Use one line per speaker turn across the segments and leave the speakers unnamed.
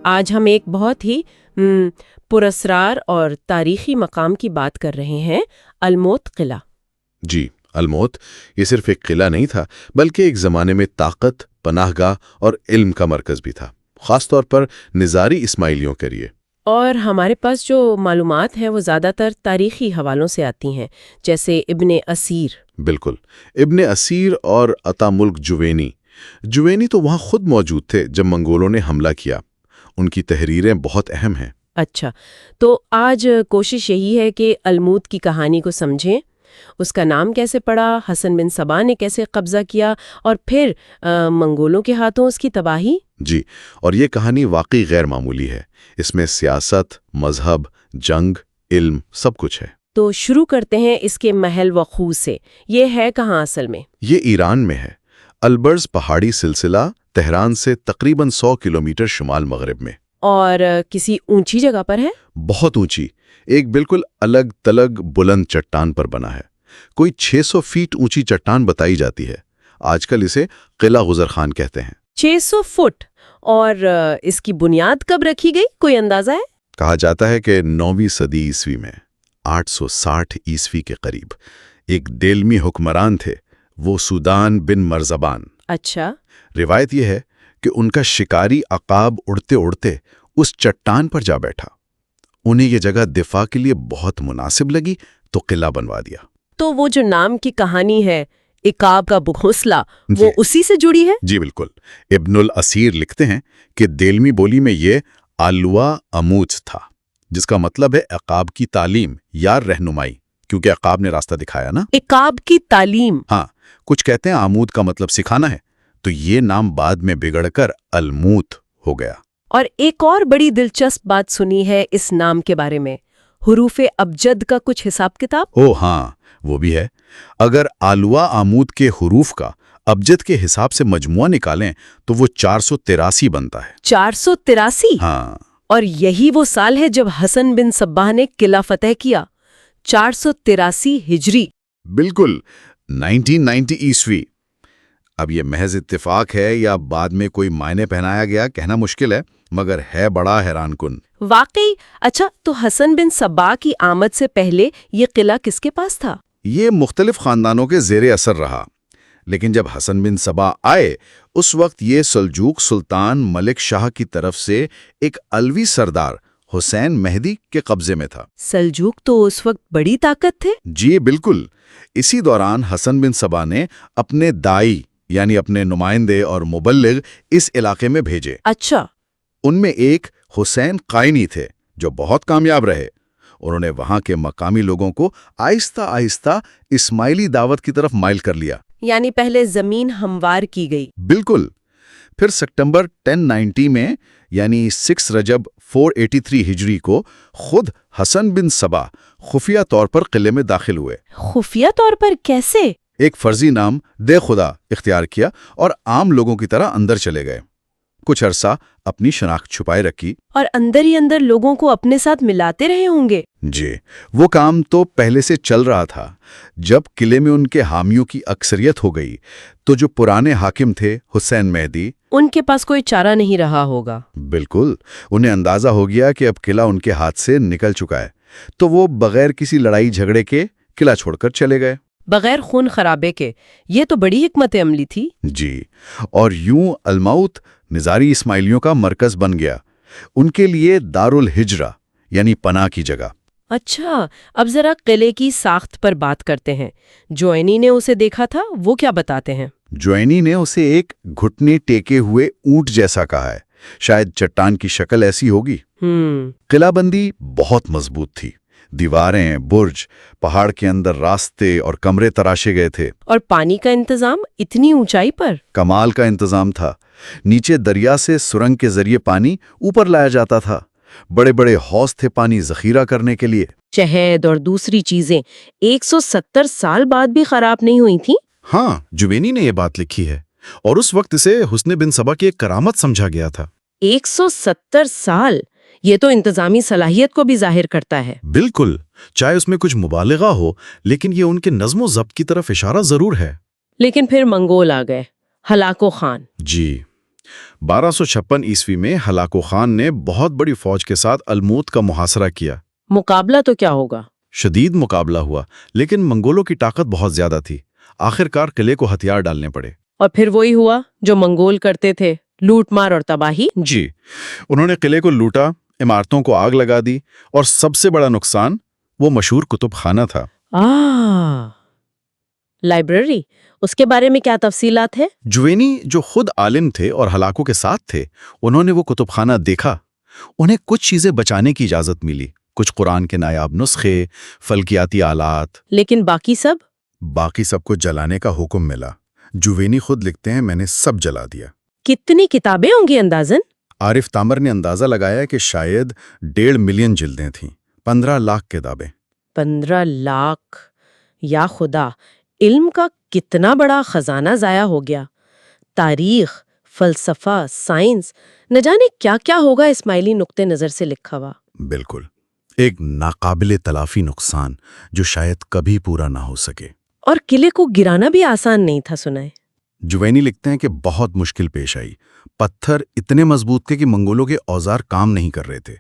آج ہم ایک بہت ہی پراسرار اور تاریخی مقام کی بات کر رہے ہیں، الموت قلعہ۔
جی، الموت یہ صرف ایک قلعہ نہیں تھا، بلکہ ایک زمانے میں طاقت، پناہ گاہ اور علم کا مرکز بھی تھا، خاص طور پر نظاری اسماعیلیوں کے لیے۔
اور ہمارے پاس جو معلومات ہیں وہ زیادہ تر تاریخی حوالوں سے آتی ہیں، جیسے ابن اسیر۔
بالکل، ابن اسیر اور عطا ملک جوینی تو وہاں خود موجود تھے جب منگولوں نے حملہ کیا۔ ان کی تحریریں بہت اہم ہیں۔
اچھا، تو آج کوشش یہی ہے کہ الموت کی کہانی کو سمجھیں، اس کا نام کیسے پڑا، حسن بن صبا نے کیسے قبضہ کیا، اور پھر منگولوں کے ہاتھوں اس کی تباہی۔
جی، اور یہ کہانی واقعی غیر معمولی ہے۔ اس میں سیاست، مذہب، جنگ، علم سب کچھ ہے۔
تو شروع کرتے ہیں اس کے محل وقوع سے۔ یہ ہے کہاں اصل میں؟
یہ ایران میں ہے، البرز پہاڑی سلسلہ، تہران سے تقریباً 100 کلومیٹر شمال مغرب میں۔
اور کسی اونچی جگہ پر ہے؟
بہت اونچی، ایک بالکل الگ تلگ بلند چٹان پر بنا ہے۔ کوئی 600 فٹ اونچی چٹان بتائی جاتی ہے۔ آج کل اسے قلعہ غزر خان کہتے ہیں۔
600 فٹ! اور اس کی بنیاد کب رکھی گئی، کوئی اندازہ ہے؟
کہا جاتا ہے کہ 9ویں صدی عیسوی میں، 860 عیسوی کے قریب، ایک دیلمی حکمران تھے، وہ سودان بن مرزبان۔
اچھا۔
روایت یہ ہے کہ ان کا شکاری عقاب اڑتے اڑتے اس چٹان پر جا بیٹھا۔ انہیں یہ جگہ دفاع کے لیے بہت مناسب لگی تو قلعہ بنوا دیا۔
تو وہ جو نام کی کہانی ہے، عقاب کا گھونسلہ، وہ اسی سے جڑی ہے؟
جی بالکل۔ ابن الاسیر لکھتے ہیں کہ دیلمی بولی میں یہ آلوا اموت تھا، جس کا مطلب ہے عقاب کی تعلیم یا رہنمائی، کیونکہ عقاب نے راستہ دکھایا نا۔
عقاب کی تعلیم؟
ہاں، کچھ کہتے ہیں آمود کا مطلب سکھانا ہے، تو یہ نام بعد میں بگڑ کر الموت ہو گیا۔
اور ایک اور بڑی دلچسپ بات سنی ہے اس نام کے بارے میں، حروف ابجد کا کچھ حساب کتاب؟
او ہاں، وہ بھی ہے۔ اگر آلوا آمود کے حروف کا ابجد کے حساب سے مجموعہ نکالیں تو وہ 483 بنتا ہے۔
483؟
ہاں۔
اور یہی وہ سال ہے جب حسن بن صبا نے قلعہ فتح کیا، 483 ہجری۔
بالکل، 1990 عیسوی۔ اب یہ محض اتفاق ہے یا بعد میں کوئی معنی پہنایا گیا، کہنا مشکل ہے، مگر ہے بڑا حیران کن۔
واقعی؟ اچھا، تو حسن بن صبا کی آمد سے پہلے یہ قلعہ کس کے پاس تھا؟
یہ مختلف خاندانوں کے زیر اثر رہا، لیکن جب حسن بن صبا آئے اس وقت یہ سلجوق سلطان ملک شاہ کی طرف سے ایک علوی سردار حسین مہدی کے قبضے میں تھا۔
سلجوق تو اس وقت بڑی طاقت تھے۔
جی بالکل۔ اسی دوران حسن بن صبا نے اپنے دائی یعنی اپنے نمائندے اور مبلغ اس علاقے میں بھیجے۔
اچھا۔
ان میں ایک حسین قائنی تھے جو بہت کامیاب رہے۔ انہوں نے وہاں کے مقامی لوگوں کو آہستہ آہستہ اسماعیلی دعوت کی طرف مائل کر لیا۔
یعنی پہلے زمین ہموار کی گئی۔
بالکل۔ پھر سپٹمبر 1090 میں یعنی 6 رجب 483 ہجری کو خود حسن بن صبا خفیہ طور پر قلعے میں داخل ہوئے۔
خفیہ طور پر کیسے؟
ایک فرضی نام دے خدا اختیار کیا اور عام لوگوں کی طرح اندر چلے گئے۔ کچھ عرصہ اپنی شناخت چھپائے رکھی۔
اور اندر ہی اندر لوگوں کو اپنے ساتھ ملاتے رہے ہوں گے۔
جی، وہ کام تو پہلے سے چل رہا تھا۔ جب قلعے میں ان کے حامیوں کی اکثریت ہو گئی تو جو پرانے حاکم تھے حسین مہدی،
ان کے پاس کوئی چارہ نہیں رہا ہوگا۔
بالکل، انہیں اندازہ ہو گیا کہ اب قلعہ ان کے ہاتھ سے نکل چکا ہے، تو وہ بغیر کسی لڑائی جھگڑے کے قلعہ چھوڑ کر چلے گئے،
بغیر خون خرابے کے۔ یہ تو بڑی حکمت عملی تھی۔
جی، اور یوں الموت نظاری اسماعیلیوں کا مرکز بن گیا، ان کے لیے دارالحجرہ یعنی پناہ کی جگہ۔
اچھا، اب ذرا قلعے کی ساخت پر بات کرتے ہیں۔ جوینی نے اسے دیکھا تھا، وہ کیا بتاتے ہیں؟
جوینی نے اسے ایک گھٹنے ٹیکے ہوئے اونٹ جیسا کہا ہے، شاید چٹان کی شکل ایسی ہوگی۔ قلعہ بندی بہت مضبوط تھی، دیواریں، برج، پہاڑ کے اندر راستے اور کمرے تراشے گئے تھے۔ اور
پانی کا انتظام اتنی اونچائی پر؟
کمال کا انتظام تھا۔ نیچے دریا سے سرنگ کے ذریعے پانی اوپر لایا جاتا تھا۔ بڑے بڑے حوض تھے پانی ذخیرہ کرنے کے لیے۔
شہد اور دوسری چیزیں 170 سال بعد بھی خراب نہیں ہوئی تھیں؟
ہاں، جوینی نے یہ بات لکھی ہے، اور اس وقت اسے حسن بن صبا کی ایک کرامت سمجھا گیا تھا۔
170 سال! یہ تو انتظامی صلاحیت کو بھی ظاہر کرتا ہے۔
بالکل، چاہے اس میں کچھ مبالغہ ہو، لیکن یہ ان کے نظم و ضبط کی طرف اشارہ ضرور ہے۔
لیکن پھر منگول آ گئے، ہلاکو خان۔
جی، 1256 عیسوی میں ہلاکو خان نے بہت بڑی فوج کے ساتھ الموت کا محاصرہ کیا۔
مقابلہ تو کیا ہوگا؟
شدید مقابلہ ہوا، لیکن منگولوں کی طاقت بہت زیادہ تھی۔ آخر کار قلعے کو ہتھیار ڈالنے پڑے۔
اور پھر وہی ہوا جو منگول کرتے تھے، لوٹ مار اور تباہی۔
جی، انہوں نے قلعے کو لوٹا، عمارتوں کو آگ لگا دی، اور سب سے بڑا نقصان وہ مشہور کتب خانہ تھا۔
لائبریری، اس کے بارے میں کیا تفصیلات ہے؟
جوینی، جو خود عالم تھے اور ہلاکو کے ساتھ تھے، انہوں نے وہ کتب خانہ دیکھا۔ انہیں کچھ چیزیں بچانے کی اجازت ملی، کچھ قرآن کے نایاب نسخے، فلکیاتی آلات۔
لیکن باقی
سب کو جلانے کا حکم ملا۔ جوینی خود لکھتے ہیں، میں نے سب جلا دیا۔
کتنی کتابیں ہوں گی اندازاً؟
عارف تامر نے اندازہ لگایا کہ شاید 1.5 ملین جلدیں تھیں، 15 لاکھ کتابیں۔
15 لاکھ! یا خدا، علم کا کتنا بڑا خزانہ ضائع ہو گیا۔ تاریخ، فلسفہ، سائنس، نہ جانے کیا کیا ہوگا اسماعیلی نقطۂ نظر سے لکھا ہوا۔
بالکل، ایک ناقابل تلافی نقصان جو شاید کبھی پورا نہ ہو سکے۔
اور قلعے کو گرانا بھی آسان نہیں تھا، سنائے۔
جوینی لکھتے ہیں کہ بہت مشکل پیش آئی۔ پتھر اتنے مضبوط تھے کہ منگولوں کے اوزار کام نہیں کر رہے تھے۔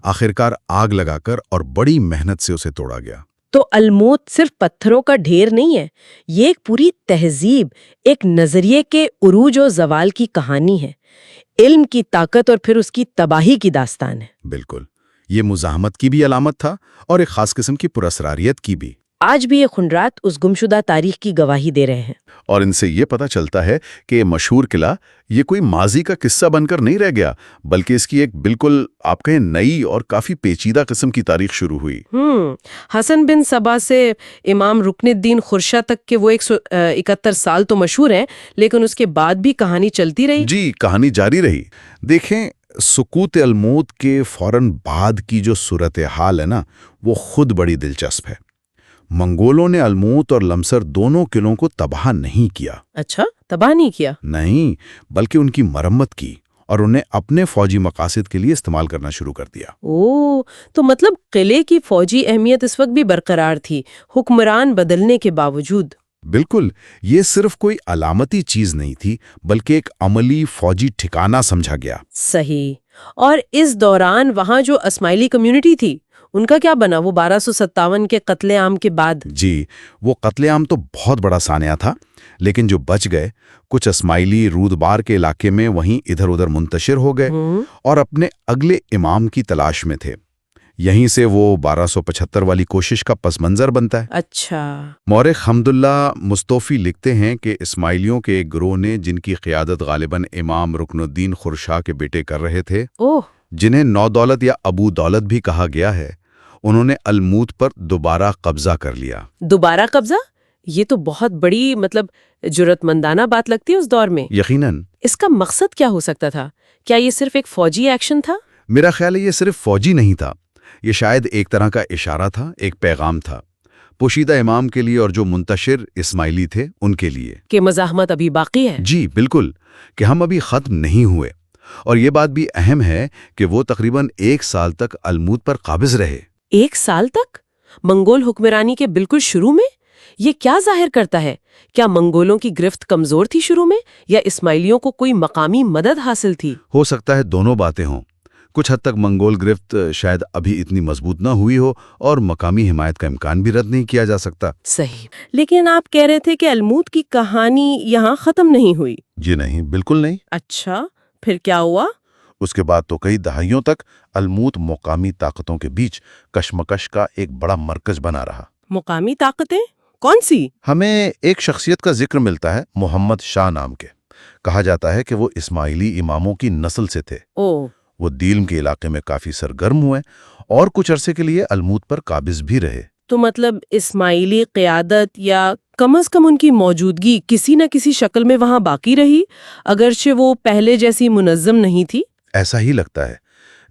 آخرکار آگ لگا کر اور بڑی محنت سے اسے توڑا گیا۔
تو الموت صرف پتھروں کا ڈھیر نہیں ہے، یہ ایک پوری تہذیب، ایک نظریے کے عروج و زوال کی کہانی ہے، علم کی طاقت اور پھر اس کی تباہی کی داستان ہے۔
بالکل، یہ مزاحمت کی بھی علامت تھا اور ایک خاص قسم کی پراسراریت کی بھی۔
آج بھی یہ خنڈرات اس گمشدہ تاریخ کی گواہی دے رہے ہیں۔
اور ان سے یہ پتہ چلتا ہے کہ یہ مشہور قلعہ یہ کوئی ماضی کا قصہ بن کر نہیں رہ گیا، بلکہ اس کی ایک بالکل آپ کہیں نئی اور کافی پیچیدہ قسم کی تاریخ شروع ہوئی۔
حسن بن صبا سے امام رکن الدین خرشہ تک کے وہ 171 سال تو مشہور ہیں، لیکن اس کے بعد بھی کہانی چلتی رہی۔
جی، کہانی جاری رہی۔ دیکھیں، سقوط الموت کے فوراً بعد کی جو صورتحال ہے نا، وہ خود بڑی دلچسپ ہے۔ منگولوں نے الموت اور لمسر دونوں قلعوں کو تباہ نہیں کیا۔
اچھا، تباہ نہیں کیا؟
نہیں، بلکہ ان کی مرمت کی اور انہیں اپنے فوجی مقاصد کے لیے استعمال کرنا شروع کر دیا۔
تو مطلب قلعے کی فوجی اہمیت اس وقت بھی برقرار تھی، حکمران بدلنے کے باوجود۔
بالکل، یہ صرف کوئی علامتی چیز نہیں تھی، بلکہ ایک عملی فوجی ٹھکانہ سمجھا گیا۔
صحیح۔ اور اس دوران وہاں جو اسماعیلی کمیونٹی تھی، ان کا کیا بنا وہ 1257 کے قتل عام کے بعد؟
جی، وہ قتل عام تو بہت بڑا سانحہ تھا، لیکن جو بچ گئے، کچھ اسماعیلی رودبار کے علاقے میں وہیں ادھر ادھر منتشر ہو گئے اور اپنے اگلے امام کی تلاش میں تھے۔ یہیں سے وہ 1275 والی کوشش کا پس منظر بنتا ہے۔
اچھا۔
مورخ حمداللہ مستوفی لکھتے ہیں کہ اسماعیلیوں کے ایک گروہ نے، جن کی قیادت غالباً امام رکن الدین خرشہ کے بیٹے کر رہے تھے، جنہیں نو دولت یا ابو دولت بھی کہا گیا ہے، انہوں نے الموت پر دوبارہ قبضہ کر لیا۔
دوبارہ قبضہ؟ یہ تو بہت بڑی جرأت مندانہ بات لگتی ہے اس دور میں۔
یقیناً۔
اس کا مقصد کیا ہو سکتا تھا؟ کیا یہ صرف ایک فوجی ایکشن تھا؟
میرا خیال ہے یہ صرف فوجی نہیں تھا، یہ شاید ایک طرح کا اشارہ تھا، ایک پیغام تھا، پوشیدہ امام کے لیے اور جو منتشر اسماعیلی تھے ان کے لیے،
کہ مزاحمت ابھی باقی ہے۔
جی بالکل، کہ ہم ابھی ختم نہیں ہوئے۔ اور یہ بات بھی اہم ہے کہ وہ تقریباً 1 سال تک الموت پر قابض رہے۔
1 سال تک؟ منگول حکمرانی کے بالکل شروع میں؟ یہ کیا ظاہر کرتا ہے؟ کیا منگولوں کی گرفت کمزور تھی شروع میں، یا اسماعیلیوں کو کوئی مقامی مدد حاصل تھی؟
ہو سکتا ہے دونوں باتیں ہوں۔ کچھ حد تک منگول گرفت شاید ابھی اتنی مضبوط نہ ہوئی ہو، اور مقامی حمایت کا امکان بھی رد نہیں کیا جا سکتا۔
صحیح۔ لیکن آپ کہہ رہے تھے کہ الموت کی کہانی یہاں ختم نہیں ہوئی۔
جی نہیں، بالکل نہیں۔
اچھا، پھر کیا ہوا؟
اس کے بعد تو کئی دہائیوں تک الموت مقامی طاقتوں کے بیچ کشمکش کا ایک بڑا مرکز بنا رہا۔
مقامی طاقتیں کون سی؟
ہمیں ایک شخصیت کا ذکر ملتا ہے، محمد شاہ نام کے۔ کہا جاتا ہے کہ وہ اسماعیلی اماموں کی نسل سے تھے۔ وہ دیلم کے علاقے میں کافی سرگرم ہوئے اور کچھ عرصے کے لیے الموت پر قابض بھی رہے۔
تو مطلب اسماعیلی قیادت یا کم از کم ان کی موجودگی کسی نہ کسی شکل میں وہاں باقی رہی، اگرچہ وہ پہلے جیسی منظم نہیں تھی۔
ایسا ہی لگتا ہے،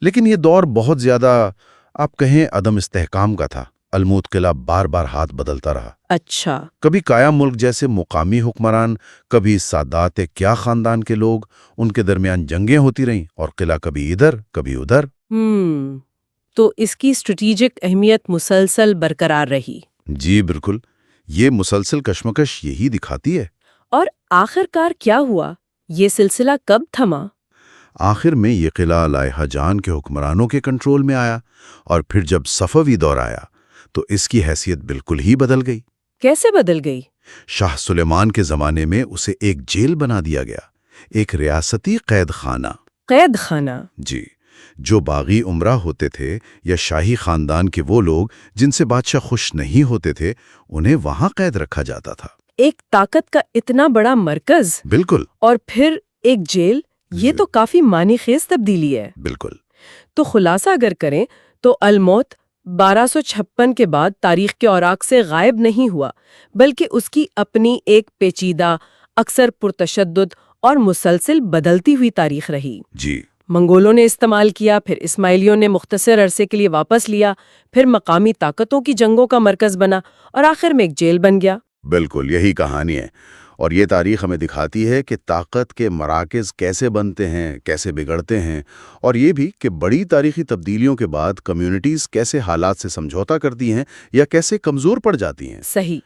لیکن یہ دور بہت زیادہ آپ کہیں عدم استحکام کا تھا۔ الموت قلعہ بار بار ہاتھ بدلتا رہا۔
اچھا۔
کبھی کایا ملک جیسے مقامی حکمران، کبھی سادات کیا خاندان کے لوگ، ان کے درمیان جنگیں ہوتی رہیں، اور قلعہ کبھی ادھر کبھی ادھر۔
تو اس کی اسٹریٹجک اہمیت مسلسل برقرار رہی۔
جی بالکل، یہ مسلسل کشمکش یہی دکھاتی ہے۔
اور آخر کار کیا ہوا؟ یہ سلسلہ کب تھما؟
آخر میں یہ قلعہ لائحہ جان کے حکمرانوں کے کنٹرول میں آیا، اور پھر جب صفوی دور آیا تو اس کی حیثیت بالکل ہی بدل گئی۔
کیسے بدل گئی؟
شاہ سلیمان کے زمانے میں اسے ایک جیل بنا دیا گیا، ایک ریاستی قید خانہ۔
قید خانہ؟
جی، جو باغی عمرہ ہوتے تھے یا شاہی خاندان کے وہ لوگ جن سے بادشاہ خوش نہیں ہوتے تھے، انہیں وہاں قید رکھا جاتا تھا۔
ایک طاقت کا اتنا بڑا مرکز،
بالکل،
اور پھر ایک جیل، یہ تو کافی معنی خیز تبدیلی ہے۔
بالکل۔
تو خلاصہ اگر کریں تو الموت 1256 کے بعد تاریخ کے اوراق سے غائب نہیں ہوا، بلکہ اس کی اپنی ایک پیچیدہ، اکثر پرتشدد اور مسلسل بدلتی ہوئی تاریخ رہی۔
جی،
منگولوں نے استعمال کیا، پھر اسماعیلیوں نے مختصر عرصے کے لیے واپس لیا، پھر مقامی طاقتوں کی جنگوں کا مرکز بنا، اور آخر میں ایک جیل بن گیا۔
بالکل یہی کہانی ہے، اور یہ تاریخ ہمیں دکھاتی ہے کہ طاقت کے مراکز کیسے بنتے ہیں، کیسے بگڑتے ہیں، اور یہ بھی کہ بڑی تاریخی تبدیلیوں کے بعد کمیونٹیز کیسے حالات سے سمجھوتا کرتی ہیں یا کیسے کمزور پڑ جاتی ہیں۔
صحیح۔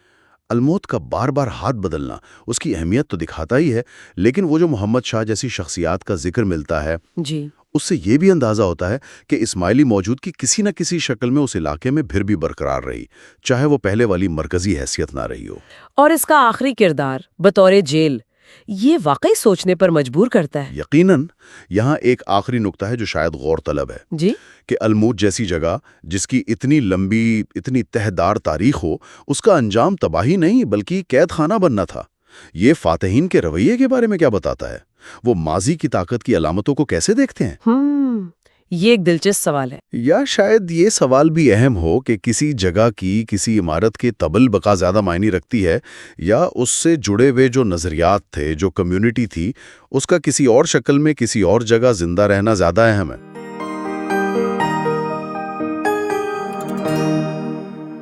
الموت کا بار بار ہاتھ بدلنا اس کی اہمیت تو دکھاتا ہی ہے، لیکن وہ جو محمد شاہ جیسی شخصیات کا ذکر ملتا ہے،
جی،
اس سے یہ بھی اندازہ ہوتا ہے کہ اسماعیلی موجودگی کسی نہ کسی شکل میں اس علاقے میں پھر بھی برقرار رہی، چاہے وہ پہلے والی مرکزی حیثیت نہ رہی ہو۔
اور اس کا آخری کردار بطور جیل، یہ واقعی سوچنے پر مجبور کرتا ہے۔
یقیناً یہاں ایک آخری نقطہ ہے جو شاید غور طلب ہے،
جی،
کہ الموت جیسی جگہ جس کی اتنی لمبی، اتنی تہدار تاریخ ہو، اس کا انجام تباہی نہیں بلکہ قید خانہ بننا تھا۔ یہ فاتحین کے رویے کے بارے میں کیا بتاتا ہے؟ وہ ماضی کی طاقت کی علامتوں کو کیسے دیکھتے ہیں؟
یہ ایک دلچسپ سوال ہے۔
یا شاید یہ سوال بھی اہم ہو کہ کسی جگہ کی، کسی عمارت کے طبل بقا زیادہ معنی رکھتی ہے، یا اس سے جڑے ہوئے جو نظریات تھے، جو کمیونٹی تھی، اس کا کسی اور شکل میں کسی اور جگہ زندہ رہنا زیادہ اہم ہے۔